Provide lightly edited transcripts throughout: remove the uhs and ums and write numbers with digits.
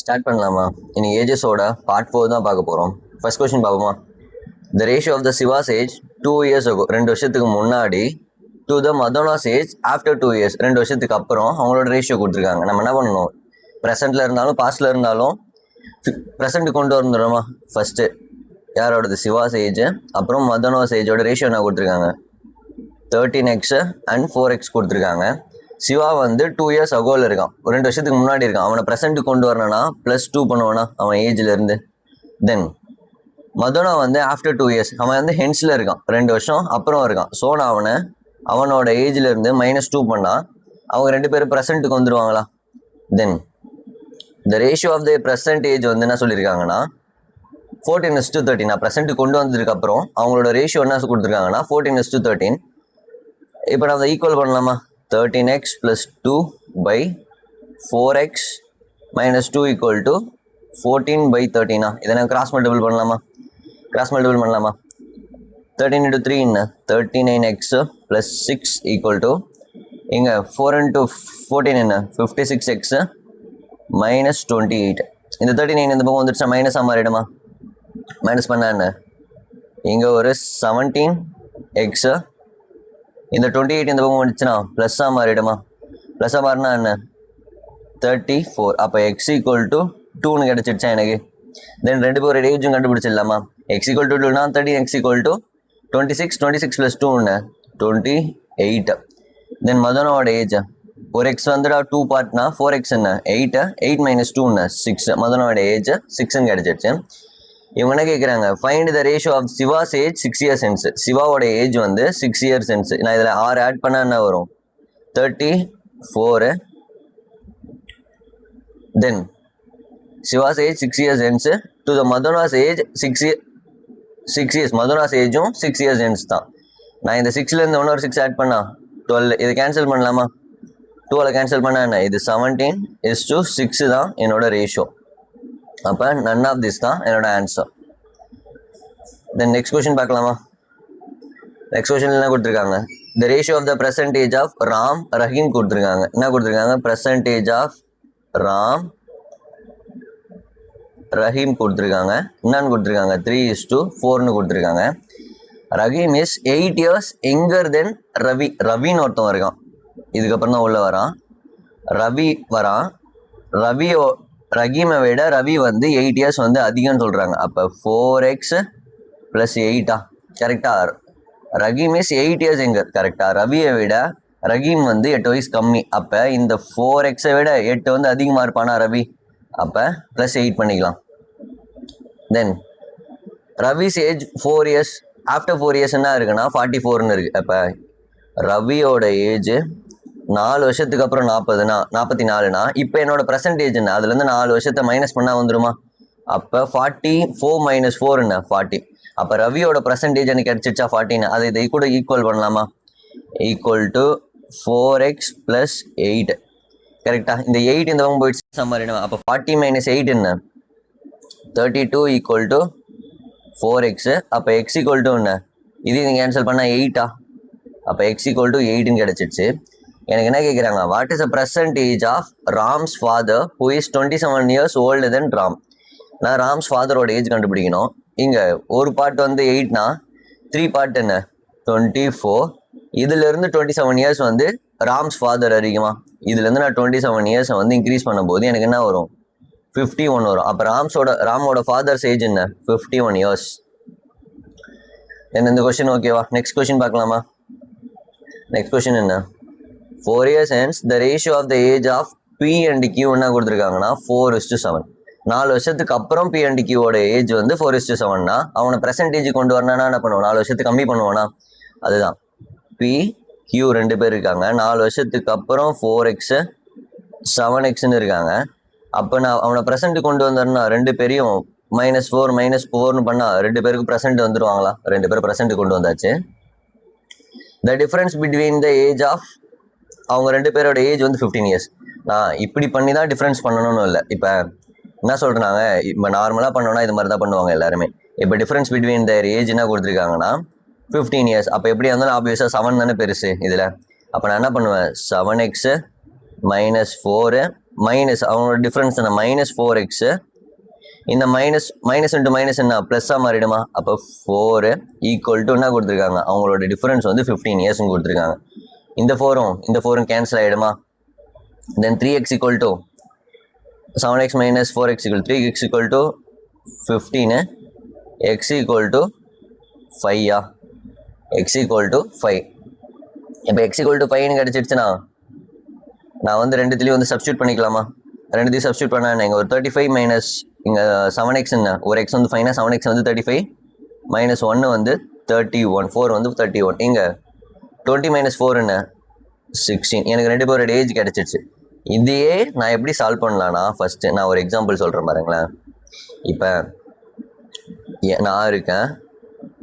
Start பண்ணலாமா? இனி ஏஜஸோட part 4 தான் பார்க்க போகிறோம். ஃபர்ஸ்ட் கொஸ்டின் பார்ப்போமா? The ratio of the Siva's age 2 years ago 2 வருஷத்துக்கு முன்னாடி to the Madona's age after 2 years 2 வருஷத்துக்கு அப்புறம் அவங்களோட ரேஷியோ கொடுத்துருக்காங்க. நம்ம என்ன பண்ணணும்? ப்ரெசென்ட்டில் இருந்தாலும் பாஸ்டில் இருந்தாலும் ப்ரெசென்ட் கொண்டு வந்துடுறோமா? ஃபஸ்ட்டு யாரோடது? சிவாஸ் ஏஜ் அப்புறம் மதோனாஸ் ஏஜோட ரேஷியோ என்ன கொடுத்துருக்காங்க? 13x அண்ட் 4x கொடுத்துருக்காங்க. சிவா வந்து 2 years அகோவில் இருக்கான், 2 வருஷத்துக்கு முன்னாடி இருக்கான். அவனை ப்ரெசென்ட் கொண்டு வரணும்னா +2 பண்ணுவானா அவன் ஏஜ்லேருந்து. தென் மதோனா வந்து ஆஃப்டர் 2 years அவன் வந்து ஹென்ஸில் இருக்கான், 2 வருஷம் அப்புறம் இருக்கான். ஸோ நான் அவனோட ஏஜ்லேருந்து -2 பண்ணால் அவங்க 2 பேரும் ப்ரெசென்ட்டுக்கு வந்துடுவாங்களா? Then the ratio of the present age வந்து என்ன சொல்லியிருக்காங்கன்னா 14:13. நான் ப்ரெசென்ட்டு கொண்டு வந்ததுக்கப்புறம் அவங்களோட ரேஷியோ என்ன கொடுத்துருக்காங்கன்னா 14:13. இப்போ நான் அதை ஈக்குவல் பண்ணலாமா? 13x + 2 / 4x - 2 = 14/13. இதை நான் கிராஸ் மல்டிபிள் பண்ணலாமா? 13 × 3 என்ன? 39x + 6 = இங்கே 4 × 14 என்ன? 56x - 28. இந்த 39 இந்த பக்கம் வந்துடுச்சா? மைனஸாக மாறிடுமா? மைனஸ் பண்ணா என்ன? இங்கே ஒரு 17x, இந்த 28 இந்த பக்கம் வந்துச்சுன்னா ப்ளஸ்ஸாக மாறிடுமா? ப்ளஸ்ஸாக மாறினா என்ன? 34. அப்போ x = 2ன்னு கிடச்சிடுச்சா எனக்கு? தென் 2 பேரோட ஏஜும் கண்டுபிடிச்சிடலாமா? x = 2னா 13x = 26. 26 + 2 என்ன? 28. தென் மதனோட ஏஜ் ஒரு எக்ஸ் வந்துடா 2 பார்ட்னா 4x என்ன? 8. 8 - 2 என்ன? 6. மதனோட ஏஜ் 6ன்னு கிடச்சிடுச்சு. இவங்க என்ன கேட்குறாங்க? Find the ratio of Siva's age 6 years hence. சிவாவோட ஏஜ் வந்து 6 years hence. நான் இதில் 6 ஆட் பண்ணால் என்ன வரும்? 34. Then Siva's age 6 years hence to the Madona's age 6 years. Madona's ஏஜும் 6 years hence தான். நான் இந்த 6லேருந்து இன்னொரு 6 ஆட் பண்ணா 12. இதை கேன்சல் பண்ணலாமா? 12 கேன்சல் பண்ணால் என்ன? இது 17:6 தான் என்னோட ரேஷியோ. அப்போ நன் ஆஃப் திஸ் தான் என்னோட ஆன்சர். தென் நெக்ஸ்ட் கொஸ்டின் பார்க்கலாமா? நெக்ஸ்ட் கொஸ்டின் என்ன கொடுத்துருக்காங்க? The ratio of the percentage of Ram Rahim கொடுத்துருக்காங்க. என்ன கொடுத்துருக்காங்க? பர்சன்டேஜ் ஆஃப் ராம் ரஹீம் கொடுத்துருக்காங்க. என்னன்னு கொடுத்துருக்காங்க? 3:4ன்னு கொடுத்துருக்காங்க. ரஹீம் இஸ் 8 years யங்கர் தென் ரவி. ரவின்னு ஒருத்தன் இருக்கான், இதுக்கப்புறம் தான் உள்ள வரான். ரவி வரான். ரஹீமை விட ரவி வந்து 8 years வந்து அதிகம்னு சொல்கிறாங்க. அப்போ 4x + 8 கரெக்டாக? ரஹீம் இஸ் 8 years யங்கர் கரெக்டாக? ரவியை விட ரஹீம் வந்து 8 வயசு கம்மி. அப்போ இந்த 4xஐ விட 8 வந்து அதிகமாக இருப்பானா ரவி? அப்போ +8 பண்ணிக்கலாம். Then Ravi's age 4 years after 4 years என்ன இருக்குன்னா 44ன்னு இருக்குது. அப்போ ரவியோட ஏஜ் 4 வருஷத்துக்கு அப்புறம் 44னா இப்போ என்னோட பர்சன்டேஜ் என்ன? அதுலேருந்து 4 வருஷத்தை மைனஸ் பண்ணால் வந்துடுமா? அப்போ 44 - 4 என்ன? 40. அப்போ ரவியோட பர்சன்டேஜ் எனக்கு கிடச்சிச்சா 40. அதை இதை கூட ஈக்குவல் பண்ணலாமா? = 4x + 8 கரெக்டாக? இந்த 8 இந்த பக்கம் போயிடுச்சு சம்மாரிடும். அப்போ 40 - 8 என்ன? 32 = 4x. அப்போ x = என்ன? இது நீங்கள் கேன்சல் பண்ணால் 8. அப்போ x = 8ன்னு கிடச்சிடுச்சு. எனக்கு என்ன கேட்குறாங்க? What is the percentage of Ram's father who is 27 years older than Ram? நான் ராம்ஸ் ஃபாதரோட ஏஜ் கண்டுபிடிக்கணும். இங்கே ஒரு பார்ட் வந்து 8னா 3 பார்ட் என்ன? 24. இதுலேருந்து 27 years வந்து ராம்ஸ் ஃபாதர் அதிகமா? இதுலேருந்து நான் 27 years வந்து இன்க்ரீஸ் பண்ணும்போது எனக்கு என்ன வரும்? 51 வரும். அப்போ ராமோட ஃபாதர்ஸ் ஏஜ் என்ன? 51 years. என்ன இந்த கொஸ்டின் ஓகேவா? நெக்ஸ்ட் கொஸ்டின் பார்க்கலாமா? நெக்ஸ்ட் கொஸ்டின் என்ன? 4 years hence the ratio of the age of P and Q என்ன கொடுத்துருக்காங்கன்னா 4:7. 4 வருஷத்துக்கு அப்புறம் P and Q ஓட ஏஜ் வந்து 4:7னா அவனை பர்சன்டேஜ் கொண்டு வரணும்னா என்ன பண்ணுவோம்? 4 வருஷத்துக்கு கம்மி பண்ணுவானா? அதுதான் P Q 2 பேர் இருக்காங்க. 4 வருஷத்துக்கு அப்புறம் 4x 7xன்னு இருக்காங்க. அப்போ நான் அவனை ப்ரெசென்ட் கொண்டு வந்தேன்னா 2 பேரையும் -4 -4ன்னு பண்ணால் 2 பேருக்கு ப்ரெசென்ட் வந்துடுவாங்களா? 2 பேர் ப்ரெசென்ட் கொண்டு வந்தாச்சு. The difference between the age of அவங்க 2 பேரோட ஏஜ் வந்து 15 years. நான் இப்படி பண்ணி தான் டிஃப்ரென்ஸ் பண்ணணும்னு இல்லை. இப்போ என்ன சொல்கிறாங்க? இப்போ நார்மலாக பண்ணோன்னா இது மாதிரி தான் பண்ணுவாங்க எல்லாருமே. இப்போ டிஃப்ரென்ஸ் பிட்வீன் தேர் ஏஜ் என்ன கொடுத்துருக்காங்கன்னா 15 years. அப்போ எப்படி இருந்தாலும் ஆப்வியஸாக 7 தானே பெருசு இதில். அப்போ நான் என்ன பண்ணுவேன்? 7x - 4 மைனஸ் அவங்களோட டிஃப்ரென்ஸ் என்ன -4x. இந்த மைனஸ் இன்ட்டு மைனஸ் என்ன ப்ளஸ்ஸாக மாறிடுமா? அப்போ 4 ஈக்குவல் டு என்ன கொடுத்துருக்காங்க, அவங்களோட டிஃப்ரென்ஸ் வந்து 15 இயர்ஸ்னு கொடுத்துருக்காங்க. இந்த 4ம் கேன்சல் ஆகிடுமா? தென் 3x equal to 7x minus 4x equal 3x equal to 15, x equal to 5 x equal to 5. இப்போ x equal to 5 கிடைச்சிடுச்சுன்னா நான் வந்து ரெண்டுத்துலேயும் வந்து சப்ஸ்டியூட் பண்ணிக்கலாமா? ரெண்டுத்தையும் சப்ஸ்டியூட் பண்ணா இங்கே ஒரு 35 மைனஸ் இங்கே 7x என்ன ஒரு x வந்து 5னா 7x வந்து 35 மைனஸ் 1 வந்து 31, 4 வந்து 31. இங்கே 20 மைனஸ் 4 என்ன 16. எனக்கு ரெண்டு பேரோட ஏஜ் கிடச்சிடுச்சு. இதையே நான் எப்படி சால்வ் பண்ணலான்னா ஃபஸ்ட்டு நான் ஒரு எக்ஸாம்பிள் சொல்கிறேன் பாருங்களேன். இப்போ நான் இருக்கேன்,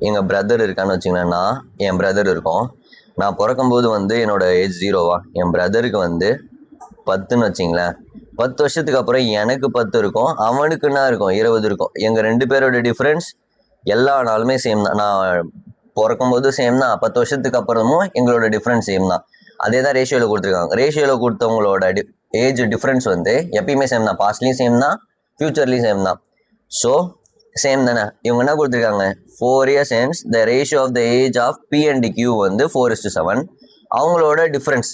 எங்கள் பிரதர் இருக்கான்னு வச்சுங்களேன். என் பிரதர் இருக்கோம். நான் பிறக்கும்போது வந்து என்னோட ஏஜ் 0வா, என் பிரதருக்கு வந்து 10ன்னு வச்சிங்களேன். 10 வருஷத்துக்கு அப்புறம் எனக்கு 10 இருக்கும், அவனுக்குன்னா இருக்கும் 20 இருக்கும். எங்கள் ரெண்டு பேரோட டிஃப்ரென்ஸ் எல்லா நாளுமே சேம் தான். நான் பிறக்கும்போது சேம் தான், 10 வருஷத்துக்கு அப்புறமும் எங்களோட டிஃப்ரென்ஸ் சேம் தான். அதே தான் ரேஷியோவில் கொடுத்துருக்காங்க. ரேஷியோவில் கொடுத்தவங்களோட ஏஜ் டிஃப்ரென்ஸ் வந்து எப்பயுமே சேம் தான், பாஸ்ட்லேயும் சேம் தான், ஃப்யூச்சர்லேயும் சேம் தான். ஸோ சேம் தானே. இவங்க என்ன கொடுத்துருக்காங்க, 4 years hence the ratio of the age of P and Q வந்து 4:7. அவங்களோட டிஃப்ரென்ஸ்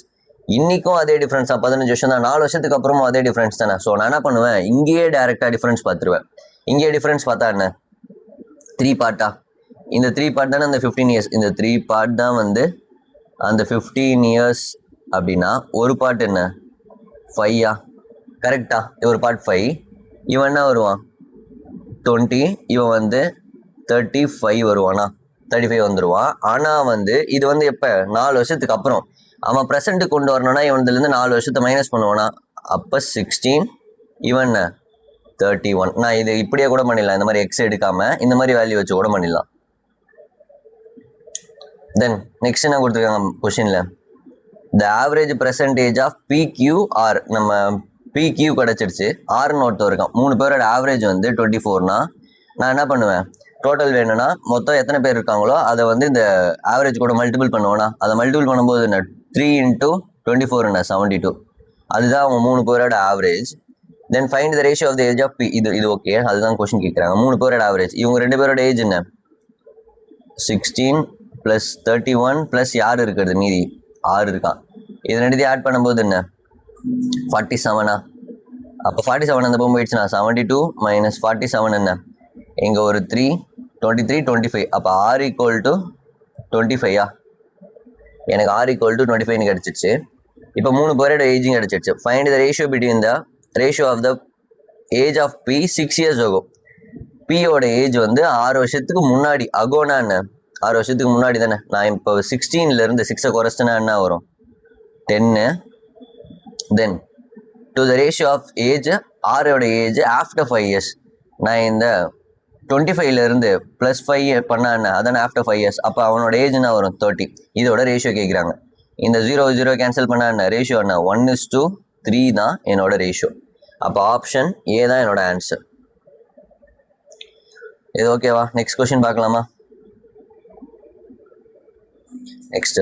இன்றைக்கும் அதே டிஃப்ரென்ஸ் தான், 15 வருஷம் தான். 4 வருஷத்துக்கு அப்புறமும் அதே டிஃப்ரென்ஸ் தானே. ஸோ நான் என்ன பண்ணுவேன், இங்கேயே டேரெக்டாக டிஃப்ரென்ஸ் பார்த்துருவேன். இங்கேயே டிஃப்ரென்ஸ் பார்த்தா என்ன 3 பார்ட்டா, இந்த 3 பார்ட் தானே அந்த 15 years. இந்த 3 பார்ட் தான் வந்து அந்த 15 years அப்படின்னா ஒரு பார்ட் என்ன 5 கரெக்டா. ஒரு பார்ட் 5. இவன் என்ன வருவான் 20, இவன் வந்து 35 வருவானா, 35 வந்துடுவான். ஆனால் வந்து இது வந்து எப்போ 4 வருஷத்துக்கு அப்புறம். அவன் ப்ரெசண்ட்டுக்கு கொண்டு வரணும்னா இவன்லேருந்து 4 வருஷத்தை மைனஸ் பண்ணுவானா, அப்போ 16, இவன் 31. நான் இது இப்படியே கூட பண்ணிடலாம், இந்த மாதிரி எக்ஸ் எடுக்காமல் இந்த மாதிரி வேல்யூ வச்சு கூட பண்ணிடலாம். தென் நெக்ஸ்ட் என்ன கொடுத்துருக்காங்க கொஷினில், the average percentage of PQR. நம்ம PQ கிடச்சிருச்சு, ஆர்னு ஒருத்தர் இருக்கான். 3 பேரோட ஆவரேஜ் வந்து 24னா நான் என்ன பண்ணுவேன், டோட்டல் வேணும்னா மொத்தம் எத்தனை பேர் இருக்காங்களோ அதை வந்து இந்த ஆவரேஜ் கூட மல்டிபிள் பண்ணுவோன்னா, அதை மல்டிபிள் பண்ணும்போது என்ன 3 × 24 என்ன 72. அதுதான் அவங்க 3 பேரோட average. Then find the ratio of the age of P. இது ஓகே, அதுதான் கொஸ்டின் கேட்குறாங்க. 3 பேரோட ஆவரேஜ், இவங்க 2 பேரோட ஏஜ் என்ன 16 + 31 + யார் இருக்கிறது மீதி 6 இருக்கான். இது ரெண்டுத்தையும் ஆட் பண்ணும்போது என்ன 47. அப்போ 47 அந்த போகும் போயிடுச்சுன்னா 72 - 47 என்ன இங்கே ஒரு 3, 23, 25. அப்போ R = 25. எனக்கு R = 25 கிடச்சிச்சு. இப்போ 3 பேரோட ஏஜிங் கிடச்சிருச்சு. Find the ratio between the ratio of the age of P 6 years ago. Pயோட ஏஜ் வந்து 6 வருஷத்துக்கு முன்னாடி. அகோனா என்ன 6 வருஷத்துக்கு முன்னாடி தானே. நான் இப்போ 16லேருந்து 6 குறைச்சிட்டேன்னா என்ன வரும் 10. Then to the ratio of age, ஆரோட ஏஜ் ஆஃப்டர் 5 years. நான் இந்த 25லேருந்து +5 பண்ணா என்ன அதானே ஆஃப்டர் 5 years. அப்போ அவனோட ஏஜ் என்ன வரும் 30. இதோட ரேஷியோ கேட்குறாங்க. இந்த 0 கேன்சல் பண்ணா என்ன ரேஷியோ என்ன 1:3 தான் என்னோட ரேஷியோ. அப்போ ஆப்ஷன் ஏ தான் என்னோட ஆன்சர். இது ஓகேவா? நெக்ஸ்ட் கொஸ்டின் பார்க்கலாமா? Next,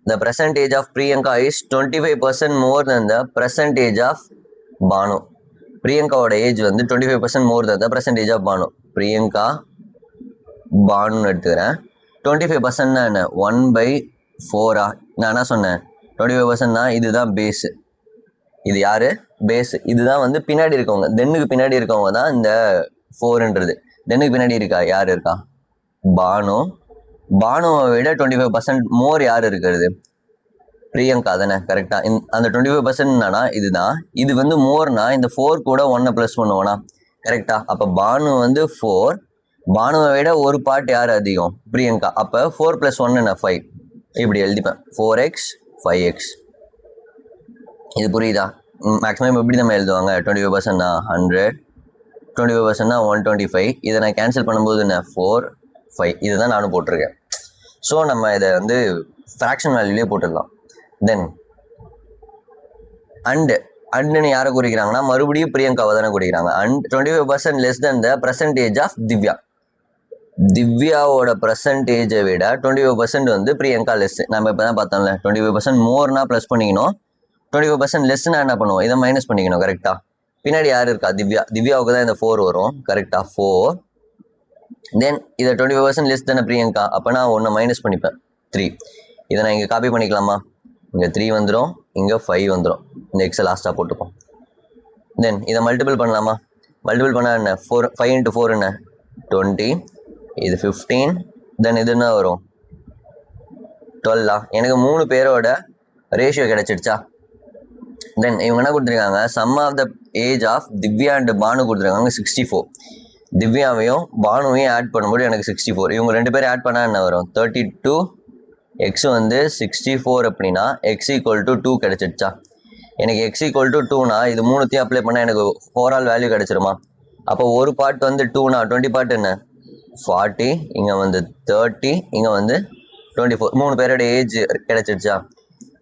the percentage of Priyanka is 25% more than the percentage of Banu. பிரியங்காவோட ஏஜ் வந்து 25% more than the percentage of Banu. Priyanka பானுன்னு எடுத்துக்கிறேன். 25% என்ன 1/4. நான் என்ன சொன்னேன் 25% தான். இதுதான் பேஸு. இது யாரு பேஸு. இதுதான் வந்து பின்னாடி இருக்கவங்க, தென்னுக்கு பின்னாடி இருக்கவங்க தான் இந்த 4ன்றது. தென்னுக்கு பின்னாடி இருக்கா யார் இருக்கா பானு. பானுவை விட 25% மோர் யார் இருக்கிறது பிரியங்கா தானே. கரெக்டாக அந்த 25% என்னன்னா இதுதான். இது வந்து மோர்னா இந்த 4 கூட 1 ப்ளஸ் பண்ணுவோன்னா கரெக்டா. அப்போ பானு வந்து 4, பானுவை விட ஒரு பார்ட் யார் அதிகம் பிரியங்கா. அப்போ 4 + 1 என்ன 5. இப்படி எழுதிப்பேன் 4x 5x. இது புரியுதா? மேக்ஸிமம் எப்படி நம்ம எழுதுவாங்க 25% 100, 25% 125. இதை நான் கேன்சல் பண்ணும்போது என்ன 4 5. இதுதான் நானும் போட்டிருக்கேன். ஸோ நம்ம இதை வந்து ஃப்ராக்ஷன் வேல்யூலேயே போட்டுடலாம். தென் அண்டுன்னு யாரை குறிக்கிறாங்கன்னா மறுபடியும் பிரியங்காவை தானே குறிக்கிறாங்க. And 25% less then the percentage of Divya. திவ்யாவோட பர்சன்டேஜை விட 25% வந்து பிரியங்கா லெஸ். நம்ம இப்போ தான் பார்த்தோம்ல 25% மோர்னா ப்ளஸ் பண்ணிக்கணும், 25% லெஸ்னா என்ன பண்ணுவோம், இதை மைனஸ் பண்ணிக்கணும் கரெக்டாக. பின்னாடி யார் இருக்கா, திவ்யாவுக்கு தான் இந்த 4 வரும் கரெக்டாக, 4. தென் இதை 25% லெஸ் தானே பிரியங்கா, அப்போ நான் ஒன்று மைனஸ் பண்ணிப்பேன் 3. இதை நான் இங்கே காப்பி பண்ணிக்கலாமா, இங்கே 3 வந்துடும், இங்கே 5 வந்துடும், இந்த எக்ஸை லாஸ்ட்டாக போட்டுப்போம். தென் இதை மல்டிபிள் பண்ணலாமா, மல்டிபிள் பண்ணால் என்ன, 5 × 4 என்ன 20, இது 15, தென் இது என்ன வரும் 12. எனக்கு 3 பேரோட ரேஷியோ கிடைச்சிடுச்சா. தென் இவங்க என்ன கொடுத்துருக்காங்க, sum of the age of Divya and Banu கொடுத்துருக்காங்க 64. திவ்யாவையும் பானுவையும் ஆட் பண்ணும்போது எனக்கு 64. இவங்க 2 பேரும் ஆட் பண்ணால் என்ன வரும் 32, எக்ஸ் வந்து 64 அப்படின்னா எக்ஸ் ஈக்குவல் டு 2 கிடைச்சிடுச்சா. எனக்கு எக்ஸ் ஈக்குவல் டு 2னா இது 3த்தையும் அப்ளை பண்ணால் எனக்கு ஓவரால் வேல்யூ கிடைச்சிருமா. அப்போ ஒரு பார்ட் வந்து 2னா 20 பார்ட் என்ன 40, இங்கே வந்து 30, இங்கே வந்து 24. 3 பேரோட ஏஜ் கிடைச்சிடுச்சா.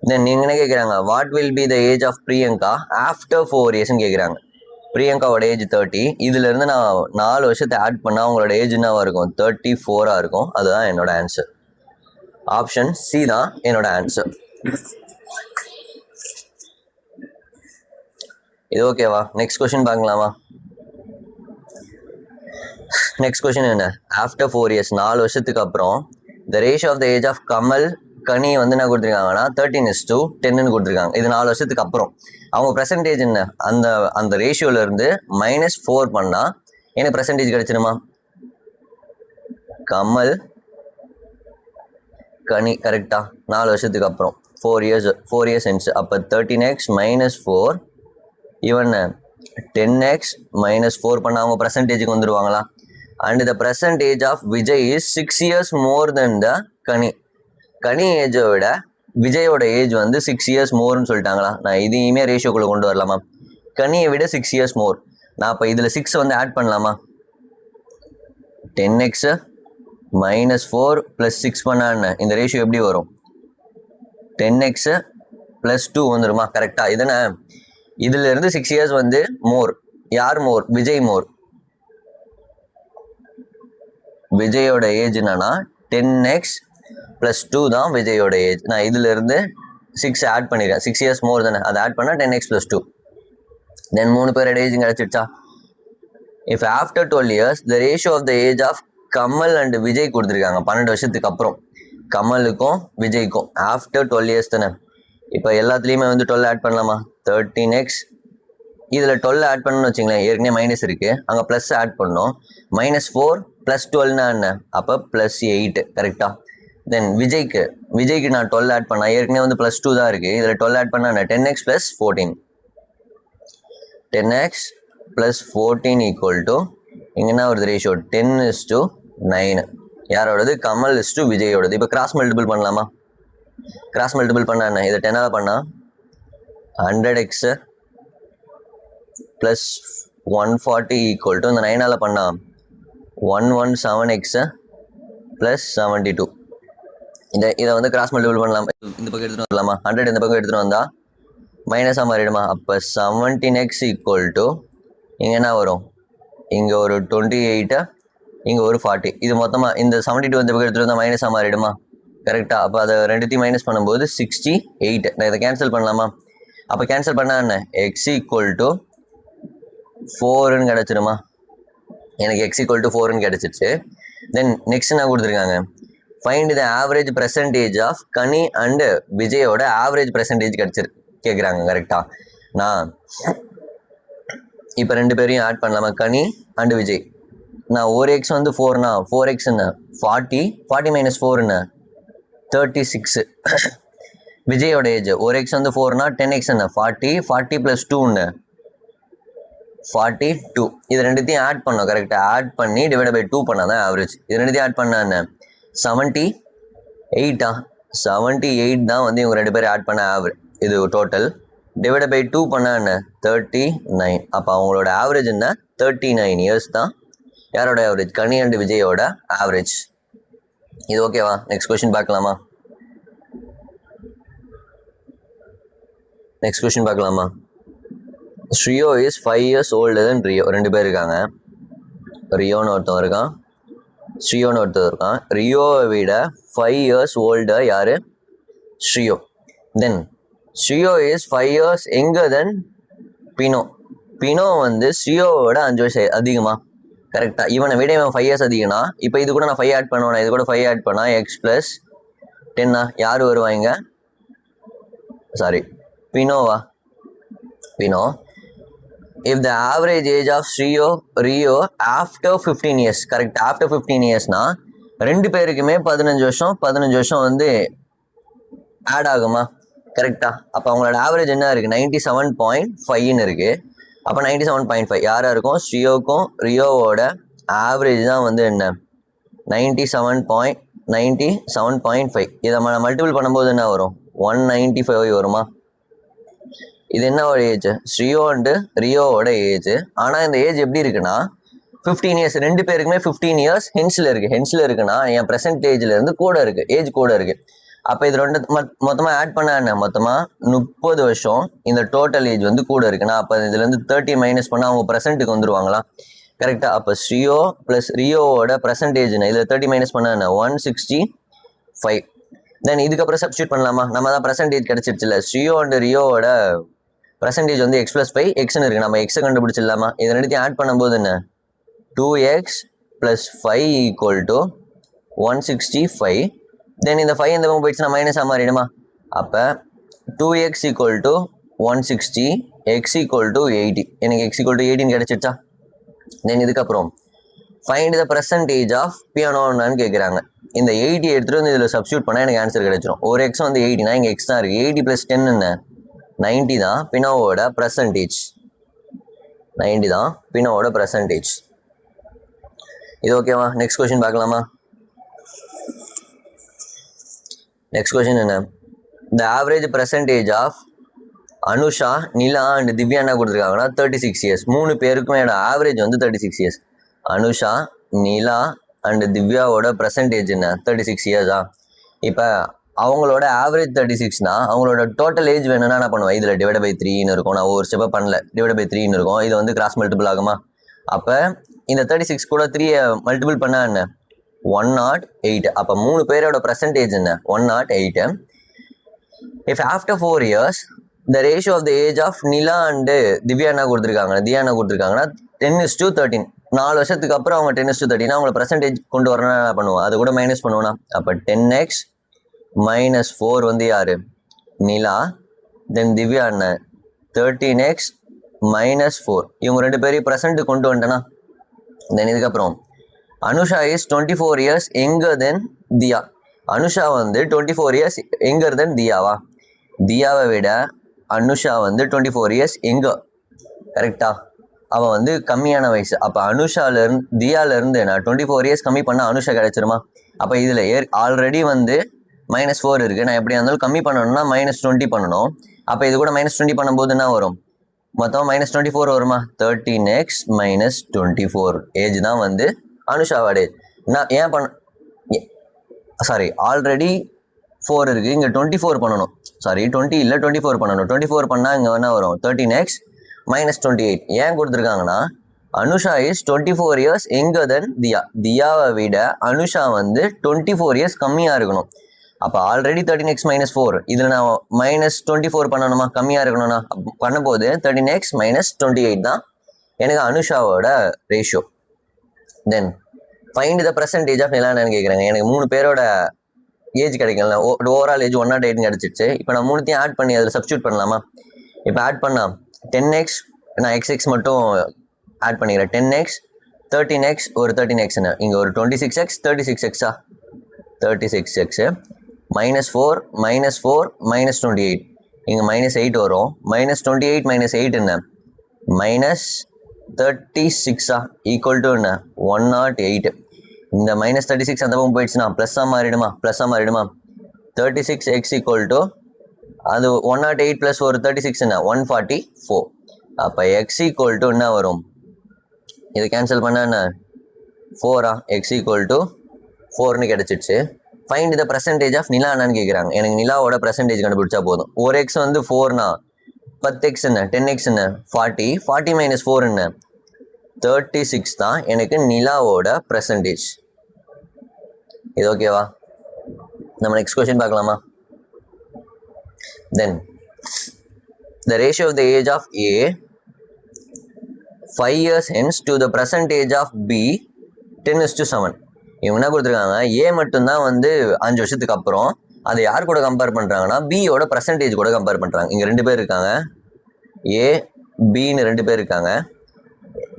தென் நீங்கள் என்ன கேட்குறாங்க, what will be the age of Priyanka after 4 இயர்ஸ்ன்னு கேட்குறாங்க. பிரியங்காவோட ஏஜ் 30, இதுலேருந்து நான் 4 வருஷத்தை ஆட் பண்ணால் அவங்களோட ஏஜ் என்னவாக இருக்கும் 34 இருக்கும். அதுதான் என்னோட ஆன்சர். ஆப்ஷன் சி தான் என்னோட ஆன்சர். இது ஓகேவா. நெக்ஸ்ட் கொஸ்டின் பார்க்கலாமா. நெக்ஸ்ட் கொஸ்டின் என்ன, ஆஃப்டர் 4 இயர்ஸ் 4 வருஷத்துக்கு அப்புறம் the ratio of the age of Kamal Kani வந்து என்ன கொடுத்துருக்காங்கன்னா 13:10 கொடுத்துருக்காங்க. இது 4 வருஷத்துக்கு அப்புறம். அவங்க பெர்சன்டேஜ் என்ன, அந்த ரேஷியோலேருந்து -4 பண்ணால் எனக்கு பெர்சன்டேஜ் கிடைச்சிருமா. கமல் கனி கரெக்டா 4 வருஷத்துக்கு அப்புறம் 4 இயர்ஸ் சென்ஸ். அப்போ 13x -4 இவன் 10x -4 பண்ண அவங்க பெர்சன்டேஜுக்கு வந்துடுவாங்களா. And the percentage of Vijay is 6 years more then the Kani. Kani ஏஜை விட விஜயோட ஏஜ் வந்து 6 years மோர்னு சொல்லிட்டாங்களா. நான் இதையுமே ரேஷியோக்குள்ளே கொண்டு வரலாமா. கனியை விட 6 years மோர். நான் அப்போ இதில் 6 வந்து ஆட் பண்ணலாமா. 10x -4 + 6 பண்ணா என்ன, இந்த ரேஷியோ எப்படி வரும் 10x + 2 வந்துடுமா கரெக்டா. இதனை இதுல இருந்து 6 years வந்து மோர். யார் மோர், விஜய் மோர். விஜயோட ஏஜ் என்னன்னா 10x + 2 தான் விஜயோட ஏஜ். நான் இதுல இருந்து 6 ஆட் பண்ணிடுறேன், 6 years மோர் தானே, அதை ஆட் பண்ணால் 10x + 2. தென் 3 பேரோட ஏஜ் கிடைச்சிடுச்சா. If after 12 years the ratio of the age of Kamal and Vijay கொடுத்துருக்காங்க 12 வருஷத்துக்கு அப்புறம். கமலுக்கும் விஜய்க்கும் ஆஃப்டர் 12 years தானே. இப்போ எல்லாத்துலேயுமே வந்து 12 ஆட் பண்ணலாமா. 13x இதில் 12 ஆட் பண்ணணும்னு வச்சுங்களேன், ஏற்கனவே மைனஸ் இருக்குது, அங்கே ப்ளஸ் ஆட் பண்ணோம். -4 + 12னா என்ன, அப்போ +8 கரெக்டா. தென் விஜய்க்கு நான் 12 ஆட் பண்ணேன், ஏற்கனவே வந்து +2 தான் இருக்குது, இதில் 12 ஆட் பண்ணால் என்ன 10x + 14. 10x + 14 ஈக்குவல் டு இங்கே என்ன வருது ரேஷியோ 10:9. யாரோடது, கமல் டு விஜயோடது. இப்போ கிராஸ் மல்டிபிள் பண்ணலாமா. கிராஸ் மல்டிபிள் பண்ணா என்ன, இதை 10ஆல் பண்ணால் 100x + 140 ஈக்குவல் டு இந்த 9ஆல் பண்ணால் 117x + 72. இதை வந்து கிராஸ் மல்டிபிள் பண்ணலாம். இந்த பக்கம் எடுத்துகிட்டு வரலாமா. 100 இந்த பக்கம் எடுத்துகிட்டு வந்தால் மைனஸாக மாறிடுமா. அப்போ 17x ஈக்குவல் டு இங்கே என்ன வரும், இங்கே ஒரு 28, இங்கே ஒரு 40. இது மொத்தமாக இந்த 72 இந்த பக்கம் எடுத்துகிட்டு வந்தால் மைனஸாக மாறிடுமா கரெக்டாக. அப்போ அதை ரெண்டுத்தையும் மைனஸ் பண்ணும்போது 68. நான் இதை கேன்சல் பண்ணலாமா. அப்போ கேன்சல் பண்ணால் என்ன, x ஈக்குவல் டு 4ன்னு கிடச்சிருமா. எனக்கு x ஈக்குவல் டு 4ன்னு கிடச்சிருச்சு. தென் நெக்ஸ்ட் என்ன கொடுத்துருக்காங்க, find the average percentage of Kani and விஜயோட ஆவரேஜ் பெர்சன்டேஜ் கேட்குறாங்க கரெக்டாக. நான் இப்போ 2 பேரையும் ஆட் பண்ணலாமா, கனி அண்டு விஜய். நான் ஒரு எக்ஸ் வந்து 4னா 4x என்ன 40, 40 - 4 என்ன 36. விஜயோட ஏஜ் ஒரு எக்ஸ் வந்து 4னா 10x என்ன 40, 40 + 2 என்ன 42. இது ரெண்டுத்தையும் ஆட் பண்ணோம் கரெக்டாக. ஆட் பண்ணி /2 பண்ணால் தான் ஆவரேஜ். இது ரெண்டுத்தையும் ஆட் பண்ணால் என்ன 78. 78 தான் வந்து இவங்க 2 பேரும் ஆட் பண்ண ஆவரேஜ். இது டோட்டல் /2 பண்ணால் என்ன 39. அப்போ அவங்களோட ஆவரேஜ் என்ன 39 years தான் யாரோட ஆவரேஜ், கனி அண்ட் விஜயோட ஆவரேஜ். இது ஓகேவா. நெக்ஸ்ட் கொஸ்டின் பார்க்கலாமா. நெக்ஸ்ட் கொஸ்டின் பார்க்கலாமா. Sriyo is 5 years older than Riyo. 2 பேர் இருக்காங்க, ரியோன்னு ஒருத்தன் இருக்கான், ஸ்ரீயோன்னு ஒருத்தர் இருக்கான். ரியோவை விட 5 years older யார், Sriyo. Then Sriyo is 5 years younger than Bino. Bino வந்து ஸ்ரீயோவோட 5 வருஷம் அதிகமா, கரெக்டா? இவனை விட இவன் 5 years அதிகம்னா இப்போ இது கூட நான் 5 ஆட் பண்ணுவேன், இது கூட 5 ஆட் பண்ணா எக்ஸ் பிளஸ் 10 யார் வருவாங்க? சாரி, பினோவா? Bino. If the average age of Rio after 15 years, correct, after 15 yearsனா ரெண்டு பேருக்குமே 15 வருஷம் வந்து ஆட் ஆகுமா, கரெக்டா? அப்போ அவங்களோட ஆவரேஜ் என்ன இருக்கு? 97.5ன்னு இருக்கு. அப்போ 97.5 யாரா இருக்கும்? ஸ்ரீயோக்கும் ரியோவோட ஆவரேஜ் தான் வந்து என்ன? 97.5. இதை மல்டிபிள் பண்ணும்போது என்ன வரும்? 195 வருமா? இது என்ன ஒரு ஏஜ்? ஸ்ரீயோ அண்டு ரியோவோட ஏஜ். ஆனால் இந்த ஏஜ் எப்படி இருக்குன்னா 15 years, ரெண்டு பேருக்குமே 15 years ஹென்ஸில் இருக்கு. ஹென்ஸில் இருக்குன்னா என் ப்ரெசென்ட் ஏஜ்ல இருந்து கூட இருக்கு, ஏஜ் கூட இருக்கு. அப்போ இது ரெண்டு மொத்தமாக ஆட் பண்ண என்ன? மொத்தமாக 30 வருஷம் இந்த டோட்டல் ஏஜ் வந்து கூட இருக்குன்னா அப்போ இதுலேருந்து 30 மைனஸ் பண்ணால் அவங்க ப்ரெசென்ட்டுக்கு வந்துருவாங்களா, கரெக்டாக? அப்போ ஸ்ரீயோ ப்ளஸ் ரியோவோட ப்ரெசன்டேஜ்னா இதில் 30 மைனஸ் பண்ண என்ன? 165. தென் இதுக்கப்புறம் சப்ஸ்டியூட் பண்ணலாமா? நம்ம தான் ப்ரெசன்டேஜ் கிடைச்சிருச்சு இல்லை? ஸ்ரீயோ அண்ட் ரியோவோட பர்சன்டேஜ் வந்து எக்ஸ் பிளஸ் 5 எக்ஸ்னு இருக்கு. நம்ம எக்ஸை கண்டுபிடிச்சிடலாமா? இதை ரெண்டுத்தையும் ஆட் பண்ணும்போது என்ன? 2x plus 5 equal to 165. தென் இந்த 5 இந்த பக்கம் போயிடுச்சுன்னா மைனஸாக மாறிடுமா? அப்போ 2x equal to 160, X equal to 80. எனக்கு எக்ஸ் ஈக்குவல் டு 18 கிடைச்சிருச்சா? தென் இதுக்கப்புறம் ஃபைண்ட் த பர்சன்டேஜ் ஆஃப் பியானோன்னு கேட்குறாங்க. இந்த 80 எடுத்துகிட்டு வந்து இதில் சப்ஸ்டியூட் பண்ணால் எனக்கு ஆன்சர் கிடைச்சிடும். ஒரு எக்ஸ் வந்து 80னா இங்கே எக்ஸ் தான் இருக்குது. 80 + 10 என்ன? 90 தான் பினோவோட பர்சன்டேஜ். 90 தான் பினோவோட பர்சன்டேஜ். இது ஓகேவா? நெக்ஸ்ட் கொஸ்டின் பார்க்கலாமா? நெக்ஸ்ட் கொஸ்டின் என்ன? The average percentage of Anusha, Nila and Divya என்ன கொடுத்துருக்காங்கன்னா 36 years. மூணு பேருக்கும் என்னோட ஆவரேஜ் வந்து 36 years. அனுஷா, நிலா அண்ட் திவ்யாவோட பர்சன்டேஜ் என்ன? 36 years. இப்போ அவங்களோட ஆவரேஜ் 36னா அவங்களோட டோட்டல் ஏஜ் வேணும்னா என்ன பண்ணுவேன்? இதில் டிவைட் பை 3ன்னு இருக்கும். நான் ஒரு ஸ்டெப்பை பண்ணல, டிவைட் பை 3ன்னு இருக்கும். இது வந்து கிராஸ் மல்டிபிள் ஆகுமா? அப்போ இந்த 36 கூட 3 மல்டிபிள் பண்ணா என்ன? 108. அப்போ மூணு பேரோட பர்சன்டேஜ் என்ன? 108. If after 4 years the ratio of the age of Nila and Divya என்ன கொடுத்துருக்காங்கன்னா 10:13. 4 வருஷத்துக்கு அப்புறம் அவங்க 10:13 அவங்கள பர்சன்டேஜ் கொண்டு வரணும்னா என்ன பண்ணுவோம்? அது கூட மைனஸ் பண்ணுவோம்னா அப்போ 10x -4 வந்து யாரு? நிலா. தென் திவ்யா என்ன? 13x -4. இவங்க ரெண்டு பேரையும் ப்ரெசென்ட் கொண்டு வந்துட்டேன்னா தென் இதுக்கப்புறம் Anusha is 24 years younger than தியா. அனுஷா வந்து 24 years younger than தியாவா? தியாவை விட அனுஷா வந்து 24 years younger, கரெக்டா? அவன் வந்து கம்மியான வயசு. அப்போ அனுஷாலேருந்து தியாவிலேருந்து நான் 24 years கம்மி பண்ணால் அனுஷா கிடைச்சிருமா? அப்போ இதில் ஆல்ரெடி வந்து -4 இருக்குது. நான் எப்படியா இருந்தாலும் கம்மி பண்ணணும்னா -20 பண்ணணும். அப்போ இது கூட -20 பண்ணும்போது என்ன வரும்? மொத்தம் -24 வருமா? 13x -24 ஏஜ் தான் வந்து அனுஷாவோட ஏஜ். நான் ஏன் ஆல்ரெடி 4 இருக்குது, இங்கே 24 பண்ணணும். 20 இல்லை 24 பண்ணணும். 24 பண்ணால் இங்கே என்ன வரும்? 13x -28. ஏன் கொடுத்துருக்காங்கன்னா Anusha is 24 years younger than தியா. தியாவை விட அனுஷா வந்து 24 years கம்மியாக இருக்கணும். அப்போ ஆல்ரெடி 13x -4, இதில் நான் -24 பண்ணணுமா? கம்மியாக இருக்கணும்னா பண்ணும்போது 13x -28 தான் எனக்கு அனுஷாவோட ratio. Then find the percentage of நிலான்னு கேட்குறாங்க. எனக்கு மூணு பேரோட ஏஜ் கிடைக்கல. ஓவரால் ஏஜ் 108 கிடச்சிருச்சு. இப்போ நான் மூணுத்தையும் ஆட் பண்ணி அதில் சப்ஸ்டியூட் பண்ணலாமா? இப்போ ஆட் பண்ணால் 10x, நான் xx மட்டும் ஆட் பண்ணிக்கிறேன். 10x 13x ஒரு 13xன்னு இங்கே ஒரு 26x 36xா 36x -4 -4 -28 இங்கே -8 வரும். -28 -8 என்ன? -36 ஈக்குவல் டு என்ன? 108. இந்த -36 அந்த பக்கம் போயிடுச்சுன்னா ப்ளஸ்ஸாக மாறிடுமா? 36x ஈக்குவல் டு அது 108 + ஒரு 36 என்ன? 144. அப்போ x ஈக்குவல் டு என்ன வரும்? இது கேன்சல் பண்ண என்ன? 4 x ஈக்குவல் டு 4ன்னு கிடச்சிடுச்சு. Find the percentage of Nila என்னன்னு கேட்குறாங்க. எனக்கு நிலாவோட பர்சன்டேஜ் கண்டுபிடிச்சா போதும். ஒரு எக்ஸ் வந்து 4னா 10x என்ன? 10x என்ன? 40. 40 - 4 என்ன? 36 தான் எனக்கு நிலாவோட பர்சன்டேஜ். இது ஓகேவா? நம்ம நெக்ஸ்ட் கொஸ்டின் பார்க்கலாமா? தென் the ratio of the age of A 5 years hence to the present age of B 10:7. இவங்க என்ன கொடுத்துருக்காங்க, ஏ மட்டும்தான் வந்து 5 வருஷத்துக்கு அப்புறம் அதை யார் கூட கம்பேர் பண்ணுறாங்கன்னா பியோட பர்சன்டேஜ் கூட கம்பேர் பண்ணுறாங்க. இங்கே 2 பேர் இருக்காங்க, ஏ பின்னு 2 பேர் இருக்காங்க.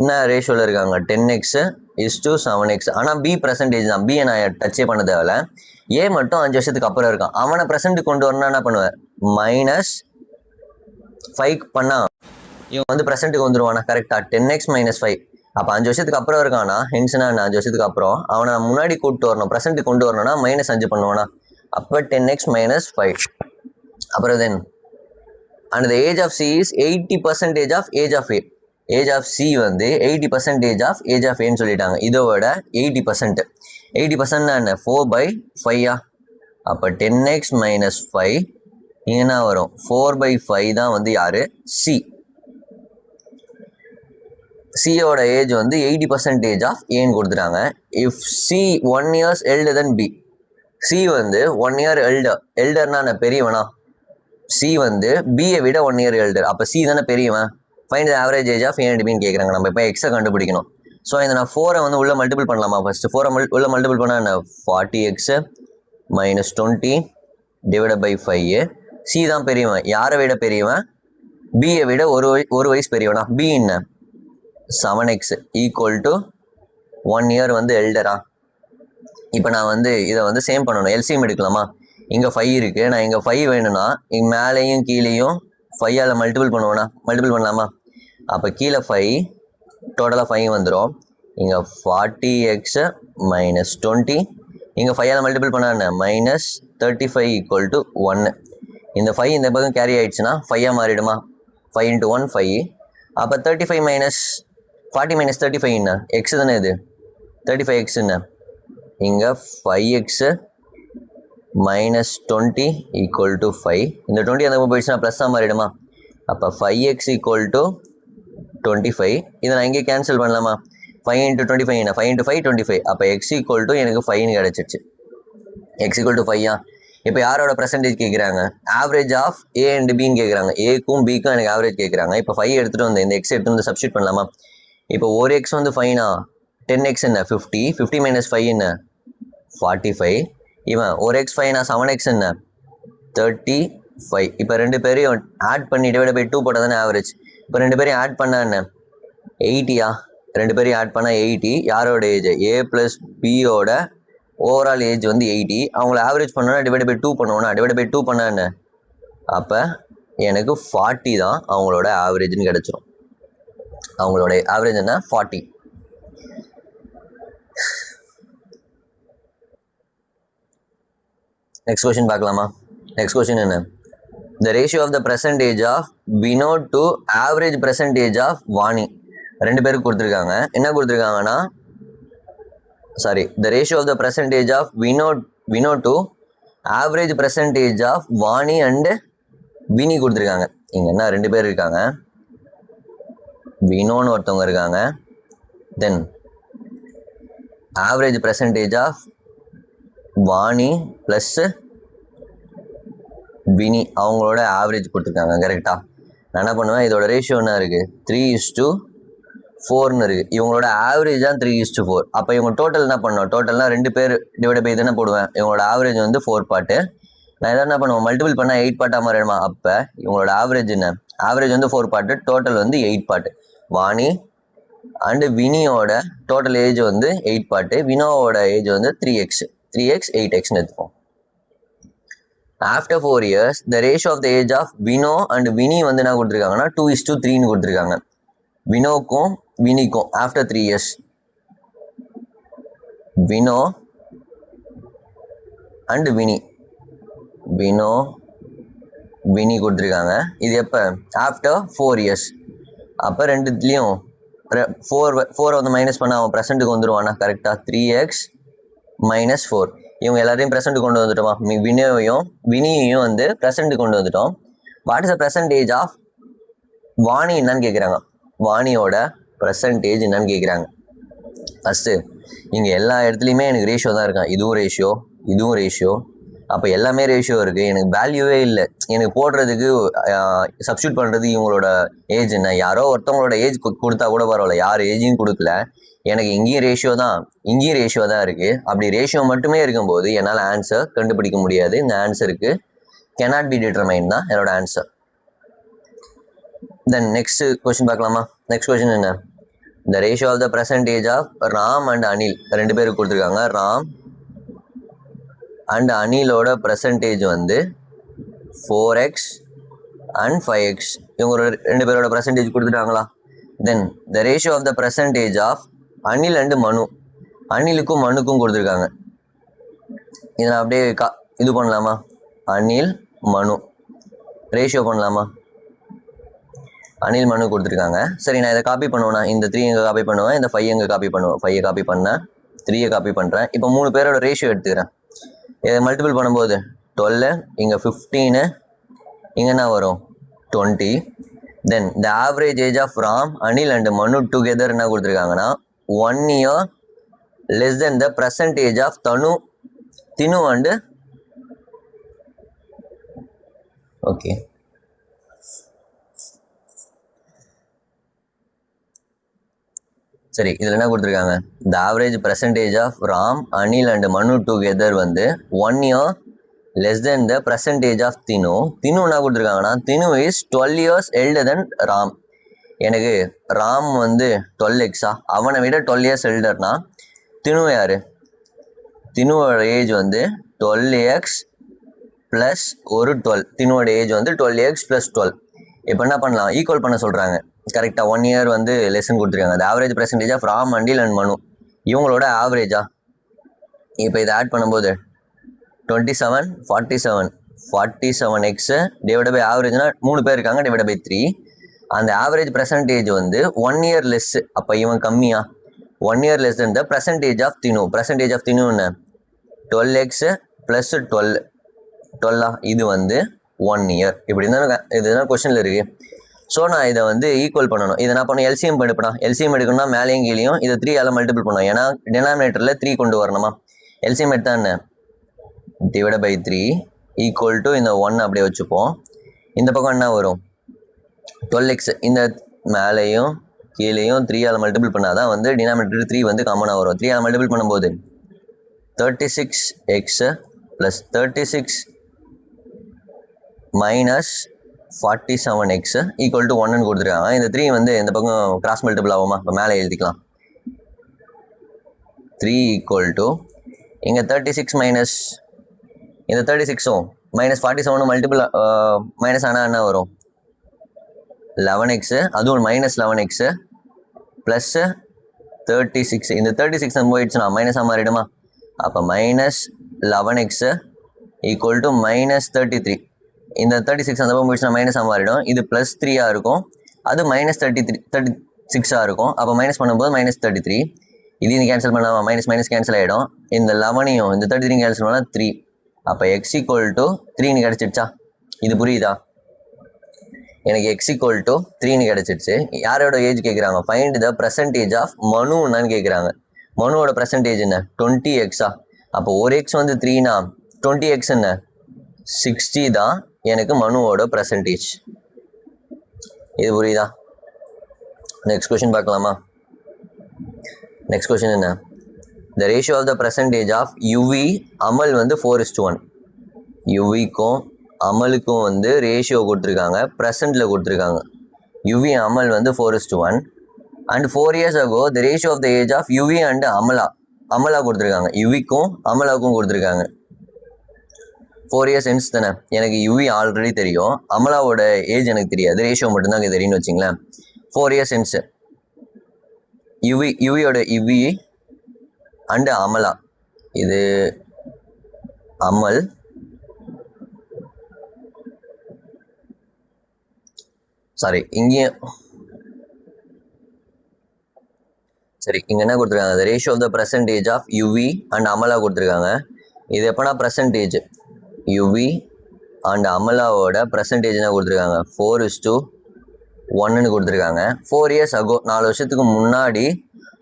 என்ன ரேஷியோவில் இருக்காங்க, 10x:7x. ஆனால் பி பர்சன்டேஜ் தான், பியை நான் டச்சே பண்ண தேவையில்ல. ஏ மட்டும் 5 வருஷத்துக்கு அப்புறம் இருக்கான். அவனை ப்ரெசென்ட் கொண்டு வரணும்னா என்ன பண்ணுவேன், -5 பண்ணா இவன் வந்து ப்ரெசென்ட்டுக்கு வந்துடுவானா கரெக்டாக, 10x - 5. அப்போ 5 வருஷத்துக்கு அப்புறம் இருக்கானா, ஹென்ஸ்னா 5 வருஷத்துக்கு அப்புறம் அவனை முன்னாடி கூப்பிட்டு வரணும், ப்ரெசென்ட்டுக்கு கொண்டு வரணும்னா -5 பண்ணுவானா. அப்போ 10x - 5. அப்புறம் தென் and the age of C is 80% of age of A. Age of C வந்து 80% of ஏஜ் ஆஃப் ஏன்னு சொல்லிட்டாங்க. இதோட 80%. 80%னா என்ன, 4/5. அப்போ 10x - 5 என்ன வரும், 4/5 தான் வந்து யாரு, சி. சியோட ஏஜ் வந்து 80% ஆஃப் ஏன்னு கொடுத்துட்டாங்க. If C 1 years elder than B, C வந்து 1 year எல்டர்னா என்ன, பெரியவனா. சி வந்து பியை விட 1 year எல்டர், அப்போ சி தானே பெரியவன். Find the average age of A and பின்னு கேட்குறாங்க. நம்ம இப்போ எக்ஸை கண்டுபிடிக்கணும். ஸோ இந்த நான் 4 வந்து உள்ள மல்டிபிள் பண்ணலாமா, ஃபர்ஸ்ட் 4 உள்ள மல்டிபிள் பண்ணால் என்ன, 40x - 20 டிவைட் பை 5. சி தான் பெரியவன், யாரை விட பெரியவன், பியை விட ஒரு வயசு பெரியவனா. பி என்ன 7x = 1 year வந்து எல்டரா. இப்போ நான் வந்து இதை வந்து சேம் பண்ணணும், எல்சிஎம் எடுக்கலாமா. இங்கே 5 இருக்குது, நான் இங்கே 5 வேணும்னா இங்கே மேலேயும் கீழேயும் 5ஆல் மல்டிபிள் பண்ணுவேண்ணா, மல்டிபிள் பண்ணலாமா. அப்போ கீழே 5, டோட்டலாக 5 வந்துடும். இங்கே 40x - 20, இங்கே 5ஆல் மல்டிபிள் பண்ணா என்ன, -35 = 1. இந்த 5 இந்த பக்கம் கேரி ஆகிடுச்சுன்னா 5ஆக மாறிடுமா, 5 × 1 5. அப்போ 35 - 40 - 35 என்ன, எக்ஸ் தானே இது, 35x என்ன. இங்கே 5x - 20 = 5. இந்த 20 அந்த போயிடுச்சுன்னா ப்ளஸ்ஸாக மாறிடுமா. அப்போ 5x = 25. இதை நான் இங்கே கேன்சல் பண்ணலாமா. 5 × 25 என்ன, 5 × 5 25. அப்போ x = எனக்கு 5ன்னு கிடச்சிருச்சு. x = 5. இப்போ யாரோட பர்சன்டேஜ் கேட்குறாங்க, ஆவரேஜ் ஆஃப் ஏ அண்ட் பின்னு கேட்குறாங்க. ஏக்கும் பிக்கும் எனக்கு ஆவரேஜ் கேட்குறாங்க. இப்போ 5 எடுத்துகிட்டு வந்து இந்த எக்ஸ் எடுத்துகிட்டு வந்து சப்ஸ்டியூட் பண்ணலாமா. இப்போ ஒரு எக்ஸ் வந்து 5னா 10x என்ன 50, 50 - 5 என்ன 45. இவன் ஒரு எக்ஸ் 5னா 7x என்ன 35. இப்போ 2 பேரையும் ஆட் பண்ணி டிவைட் பை 2 போட்டால் தானே ஆவரேஜ். இப்போ 2 பேரையும் ஆட் பண்ணால் என்ன 80. 2 பேரையும் ஆட் பண்ணால் 80. யாரோட ஏஜ், ஏ ப்ளஸ் பியோட ஓவரால் ஏஜ் வந்து 80. அவங்கள ஆவரேஜ் பண்ணோன்னா டிவைட் பை 2 பண்ணுவோன்னா, டிவைட் பை 2 பண்ணால் என்ன, அப்போ எனக்கு 40 தான் அவங்களோட ஆவரேஜ்னு கிடச்சிரும். அவங்களோட ஆவரேஜ் என்ன 40. நெக்ஸ்ட் கொஸ்டின் பார்க்கலாமா. நெக்ஸ்ட் கொஸ்டின் என்ன, the ratio of the present age of Vinod to average present age of Vani. 2 பேருக்கு கொடுத்துருக்காங்க. என்ன கொடுத்துருக்காங்கன்னா, sorry, the ratio of the present age of Vinod to average present age of Vani and Vini கொடுத்துருக்காங்க. இங்கே என்ன 2 பேர் இருக்காங்க, வினோன்னு ஒருத்தவங்க இருக்காங்க, then average present age of Vani plus Vini அவங்களோட ஆவரேஜ் கொடுத்துருக்காங்க. கரெக்டாக நான் என்ன பண்ணுவேன், இதோட ரேஷியோ என்ன இருக்குது 3:4ன்னு இருக்குது. இவங்களோட ஆவரேஜ் தான் 3:4. அப்போ இவங்க டோட்டல் என்ன பண்ணணும், டோட்டல்னால் 2 பேர் டிவைட் பை தானே போடுவேன். இவங்களோட ஆவரேஜ் வந்து 4 பார்ட்டு. நான் எதாவது என்ன பண்ணுவேன், மல்டிபிள் பண்ணால் 8 பார்ட்டாக மாறிடுமா. அப்போ இவங்களோட ஆவரேஜ் என்ன, ஆவரேஜ் வந்து 4 பார்ட்டு, டோட்டல் வந்து 8 பார்ட்டு. வாணி அண்டு வினியோட டோட்டல் ஏஜ் வந்து 8 பார்ட்டு, வினோவோட ஏஜ் வந்து 3x 8xன்னு எடுத்துப்போம். After 4 years the ratio of the age of Vino and Vini வந்து என்ன கொடுத்துருக்காங்கன்னா 2:3ன்னு கொடுத்துருக்காங்க. வினோக்கும் வினிக்கும் after 3 years Vino and Vini கொடுத்துருக்காங்க. இது எப்போ, ஆஃப்டர் 4 years. அப்போ ரெண்டுத்துலேயும் 4 வந்து மைனஸ் பண்ண அவன் ப்ரெசண்ட்டுக்கு வந்துடுவானா. கரெக்டாக 3x - 4. இவங்க எல்லாரையும் ப்ரெசென்ட் கொண்டு வந்துட்டோமா, வினியையும் வந்து ப்ரெசென்ட் கொண்டு வந்துட்டோம். What is the percentage of Vani என்னன்னு கேட்குறாங்க. வாணியோட ப்ரெசன்டேஜ் என்னன்னு கேட்குறாங்க. ஃபஸ்ட்டு இங்கே எல்லா இடத்துலையுமே எனக்கு ரேஷியோ தான் இருக்கான். இதுவும் ரேஷியோ, இதுவும் ரேஷியோ. அப்போ எல்லாமே ரேஷியோ இருக்குது, எனக்கு வேல்யூவே இல்லை. எனக்கு போடுறதுக்கு சப்ஸ்டியூட் பண்ணுறது இவங்களோட ஏஜ் என்ன, யாரோ ஒருத்தவங்களோட ஏஜ் கொடுத்தா கூட பரவாயில்ல, யார் ஏஜையும் கொடுக்கல. எனக்கு இங்கேயும் ரேஷியோ தான் இருக்குது. அப்படி ரேஷியோ மட்டுமே இருக்கும்போது என்னால் ஆன்சர் கண்டுபிடிக்க முடியாது. இந்த ஆன்சருக்கு cannot be determined தான் என்னோட ஆன்சர். தென் நெக்ஸ்ட் கொஸ்டின் பார்க்கலாமா? நெக்ஸ்ட் கொஸ்டின் என்ன? the ratio of the percentage of Ram and Anil, ரெண்டு பேருக்கு கொடுத்துருக்காங்க. ராம் அண்ட் அனிலோட பர்சன்டேஜ் வந்து 4x அண்ட் 5x. இவங்க ரெண்டு பேரோட பர்சன்டேஜ் கொடுத்துட்டாங்களா? Then the ratio of the percentage of Anil and Manu, அனிலுக்கும் மனுக்கும் கொடுத்துருக்காங்க. இதை நான் அப்படியே இது பண்ணலாமா? அனில் மனு ரேஷியோ பண்ணலாமா? அனில் மனு கொடுத்துருக்காங்க. சரி, நான் இதை காப்பி பண்ணுவேன்னா இந்த 3 எங்கே காப்பி பண்ணுவேன், இந்த 5 எங்கே காப்பி பண்ணுவேன். 5 காப்பி பண்ணேன், 3 காப்பி பண்ணுறேன். இப்போ 3 பேரோட ரேஷியோ எடுத்துக்கிறேன். இதை மல்டிபிள் பண்ணும்போது 12, இங்கே 15, இங்கே என்ன வரும் 20. Then the average age of Ram, Anil and Manu together என்ன கொடுத்துருக்காங்கன்னா 1 year less than the percentage of Dinu and okay. சரி, இதில் என்ன கொடுத்துருக்காங்க? The average percentage of Ram, Anil and Manu together வந்து 1 year less than the percentage of Dinu என்ன கொடுத்துருக்காங்கன்னா Dinu is 12 years elder than Ram. எனக்கு ராம் வந்து 12x, அவனை விட 12 years எல்டர்னா தினு யார்? தினுவோட ஏஜ் வந்து 12x ப்ளஸ் ஒரு 12. தினுவோட ஏஜ் வந்து 12x ப்ளஸ் 12. இப்போ என்ன பண்ணலாம்? ஈக்குவல் பண்ண சொல்கிறாங்க. கரெக்டாக 1 year வந்து லெசன் கொடுத்துருக்காங்க. அது average percentage of Ram, Anil and Manu இவங்களோட ஆவரேஜா. இப்போ இதை ஆட் பண்ணும்போது 27, 47, 47x டிவைட் பை ஆவரேஜ்னா 3 பேர் இருக்காங்க, டிவைட் பை 3. அந்த ஆவரேஜ் பர்சன்டேஜ் வந்து 1 year லெஸ். அப்போ இவன் கம்மியா? 1 year less then the percentage of Dinu. Percentage of Dinu என்ன? 12x ப்ளஸ் 12 இது வந்து 1 year. இப்படி இருந்தால் இதுதான் கொஸ்டினில் இருக்குது. ஸோ நான் இதை வந்து ஈக்குவல் பண்ணணும். இதை நான் பண்ண எல்சிஎம் எடுப்பேன். எல்சிஎம் எடுக்கணும்னா மேலேயும் கீழேயும் இதை 3 மல்டிபிள் பண்ணணும். ஏன்னா டினாமினேட்டரில் 3 கொண்டு வரணுமா? எல்சிஎம் எடுத்தா என்ன? டிவைட் பை 3 ஈக்குவல் டு இந்த 1 அப்படியே வச்சுப்போம். இந்த பக்கம் என்ன வரும்? 12x. இந்த மேலேயும் கீழேயும் 3 மல்டிபிள் பண்ணால் தான் வந்து டினாமினேட்டர் 3 வந்து காமனாக வரும். 3 மல்டிபிள் பண்ணும்போது 36x plus 36 minus 47x equal to 1ன்னு கொடுத்துருக்காங்க. இந்த 3 வந்து இந்த பக்கம் கிராஸ் மல்டிபிள் ஆகுமா? இப்போ மேலே எழுதிக்கலாம். 3 ஈக்குவல் டு இங்கே 36 மைனஸ் இந்த 36ம் மைனஸ் 47 மல்டிபிள் மைனஸ் ஆனால் என்ன வரும்? 11x, அதுவும் மைனஸ் 11x ப்ளஸ் 36. இந்த 36 போயிடுச்சுன்னா மைனஸாக மாறிடுமா? அப்போ minus 11x equal to minus 33. இந்த 36 அந்த பக்கம் போயிடுச்சுன்னா மைனஸாக மாறிடும். இது ப்ளஸ் 3 இருக்கும், அது மைனஸ் 36 இருக்கும். அப்போ மைனஸ் பண்ணும்போது மைனஸ் 33. இது கேன்சல் பண்ணாமா? மைனஸ் மைனஸ் கேன்சல் ஆகிடும். இந்த 11ஐயும் இந்த 33 கேன்சல் பண்ணால் 3. அப்போ எக்ஸ் ஈக்குவல் டு 3ன்னு கிடச்சிடுச்சா? இது புரியுதா? எனக்கு எக்ஸ் ஈக்குவல் டு 3ன்னு கிடச்சிடுச்சு. யாரோட ஏஜ் கேட்குறாங்க? ஃபைண்ட் த பர்சன்டேஜ் ஆஃப் மனு என்னன்னு கேட்குறாங்க. மனுவோட பர்சன்டேஜ் என்ன? 20x. அப்போ ஒரு எக்ஸ் வந்து 3னா 20x என்ன? 60 தான் எனக்கு மனுவோட பர்சன்டேஜ். இது புரியுதா? நெக்ஸ்ட் கொஸ்டின் பார்க்கலாமா? நெக்ஸ்ட் கொஸ்டின் என்ன? The ratio of the percentage of Yuvi Amal வந்து 4:1. யுவிக்கும் அமலுக்கும் வந்து ரேஷியோ கொடுத்துருக்காங்க, ப்ரெசண்டில் கொடுத்துருக்காங்க. யுவி அமல் வந்து 4:1. And 4 years ago the ratio of the age of Yuvi and Amala கொடுத்துருக்காங்க. யுவிக்கும் அமலாவுக்கும் கொடுத்துருக்காங்க. 4 years சென்ஸ் தானே. எனக்கு யுவி ஆல்ரெடி தெரியும், அமலாவோட ஏஜ் எனக்கு தெரியாது, ரேஷியோ மட்டும்தான் தெரியும்னு வச்சிங்களேன். 4 years சென்ஸ் யுவியோட யுவி அண்டு அமலா. இது அமல், சாரி இங்கேயும் சரி, இங்கே என்ன கொடுத்துருக்காங்க? The ratio of the percentage of Yuvi and Amala கொடுத்துருக்காங்க. இது எப்போனா பர்சன்டேஜ் யுவி அண்ட் அமலாவோட பர்சன்டேஜ் என்ன கொடுத்துருக்காங்க? 4:1ன்னு கொடுத்துருக்காங்க. 4 years ago 4 வருஷத்துக்கு முன்னாடி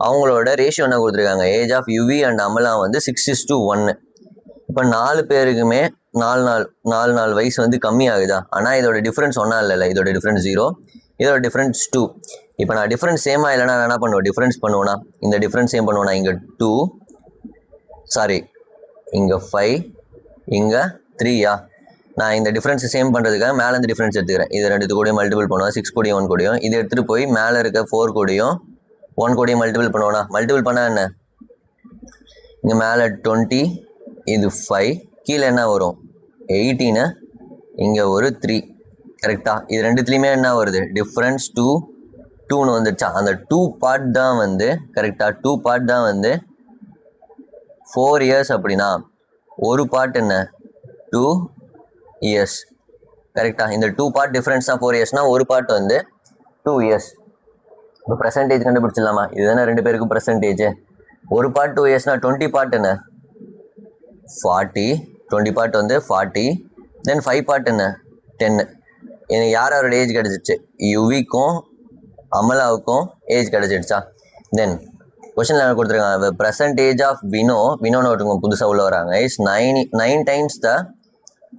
அவங்களோட ரேஷியோ என்ன கொடுத்துருக்காங்க? Age of Yuvi and Amala வந்து 6:1. இப்போ 4 பேருக்குமே நாலு வயசு வந்து கம்மி ஆகுதா? ஆனால் இதோட டிஃப்ரென்ஸ் ஒன்றா இல்லைல்ல, இதோட டிஃப்ரென்ஸ் 0, இதோட டிஃப்ரென்ஸ் 2. இப்போ நான் டிஃப்ரென்ஸ் சேமாக இல்லைனா நான் என்ன பண்ணுவேன், டிஃப்ரென்ஸ் பண்ணுவேன்னா இந்த டிஃப்ரென்ஸ் சேம் பண்ணுவேன்னா இங்கே 2, சாரி இங்கே 5, இங்கே 3யா? நான் இந்த டிஃப்ரென்ஸை சேம் பண்ணுறதுக்காக மேலே இந்த டிஃப்ரென்ஸ் எடுத்துக்கிறேன். இது ரெண்டு கூடயும் மல்டிபிள் பண்ணுவேன், 6 கூடயும் 1 கூடயும். இது எடுத்துகிட்டு போய் மேலே இருக்க 4 கூடயும் 1 கூடயும் மல்டிபிள் பண்ணுவேன்னா, மல்டிபிள் பண்ணால் என்ன, இங்கே மேலே 20, இது 5, கீழே என்ன வரும் 18, இங்கே ஒரு 3. கரெக்டாக? இது ரெண்டுத்துலேயுமே என்ன வருது, டிஃப்ரென்ஸ் 2ன்னு வந்துடுச்சா? அந்த 2 பார்ட் தான் வந்து கரெக்டாக 2 பார்ட் தான் வந்து 4 இயர்ஸ். அப்படின்னா ஒரு பார்ட் என்ன 2 இயர்ஸ். கரெக்டாக? இந்த 2 பார்ட் டிஃப்ரென்ஸ் தான் 4 இயர்ஸ்னால் ஒரு பார்ட் வந்து 2 இயர்ஸ். இப்போ பர்சன்டேஜ் கண்டுபிடிச்சிடலாமா? இதுதானே ரெண்டு பேருக்கும் பர்சன்டேஜ். ஒரு பார்ட் 2 இயர்ஸ்னால் 20 பார்ட் என்ன 40, 20 பார்ட் வந்து 40, தென் 5 பார்ட் என்ன 10. எனக்கு யாரோட ஏஜ் கிடச்சிச்சு, யுவிக்கும் அமலாவுக்கும் ஏஜ் கிடச்சிடுச்சா? தென் கொஸ்டினில் என்ன கொடுத்துருக்காங்க, பர்சன்டேஜ் ஆஃப் வினோன்னு ஒருத்தவங்க புதுசாக உள்ள வராங்க, is 9 times the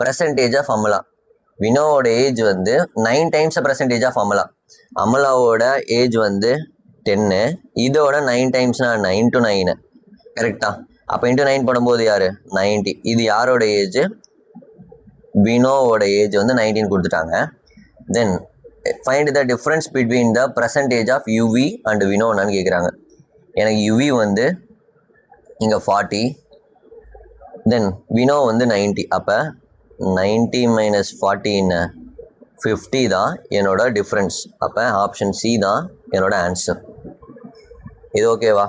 percentage of Amala. வினோவோட ஏஜ் வந்து 9 times the percentage of Amala. அமலாவோட ஏஜ் வந்து 10, இதோட 9 டைம்ஸ்னா 9 to 9. கரெக்டா? அப்போ இன்ட்டு 9 பண்ணும்போது யார் 90. இது யாரோட ஏஜ், வினோவோட ஏஜ் வந்து 19 கொடுத்துட்டாங்க. Then find the difference between the percentage of Yuvi and வினோன்னு கேட்குறாங்க. எனக்கு யுவி வந்து இங்கே 40, தென் வினோ வந்து 90. அப்போ 90 minus 40 என்ன 50 தான் என்னோட டிஃப்ரென்ஸ். அப்போ ஆப்ஷன் சி தான் என்னோட ஆன்சர். இது ஓகேவா?